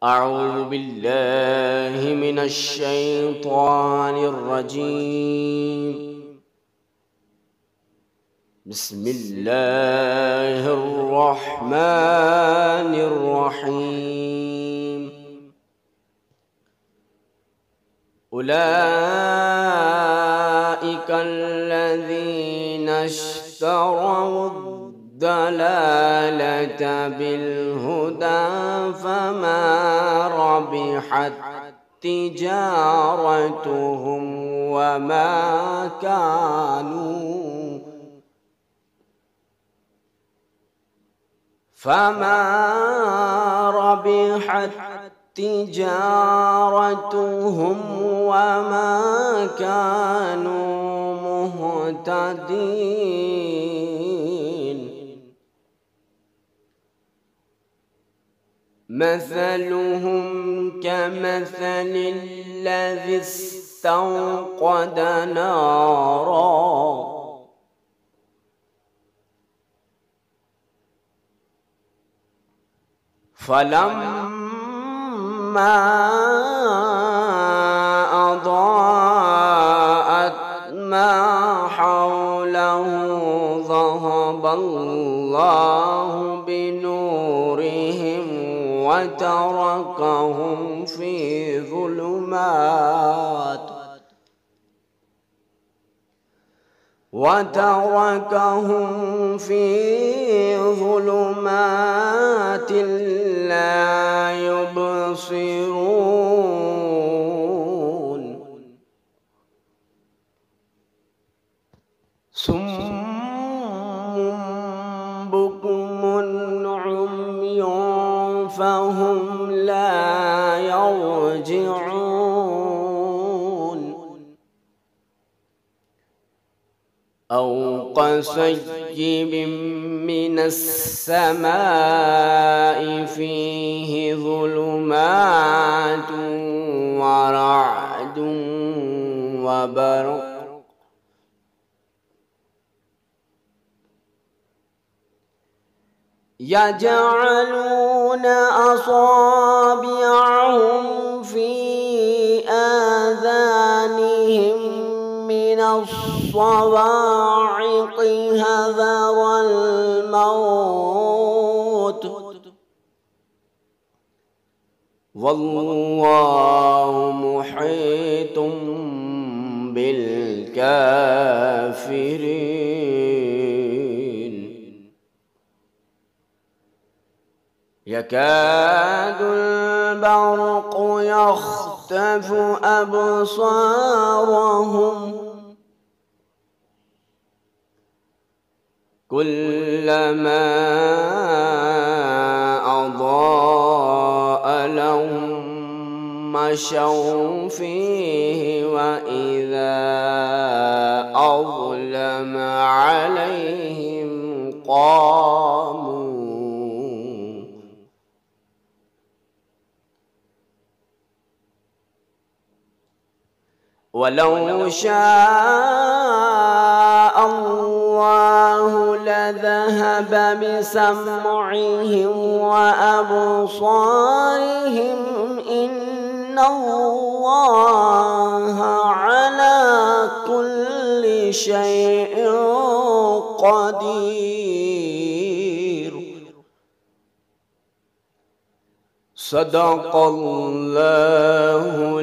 أعوذ بالله من الشيطان الرجيم. بسم الله الرحمن الرحيم. أولئك الذين اشتروا الضلالة بالهدى فما ربحت تجارتهم وما كانوا مهتدين. مثلهم كمثل الذي استوقد نارا فلما أضاءت ما حوله ذهب الله بنورهم وتركهم في ظلمات لا يبصرون. صم بكم عمي فهم لا يرجعون. أو كصيب من السماء فيه ظلمات ورعد وبرق يجعلون أصابعهم في آذانهم من الصواعق حذر الموت والله محيط بالكافرين. يكاد البرق يخطف أبصارهم كلما أضاء لهم مشوا فيه وإذا أظلم عليهم قاموا. ولو شاء الله لذهب بسمعهم وأبصارهم إن الله على كل شيء قدير. صدق الله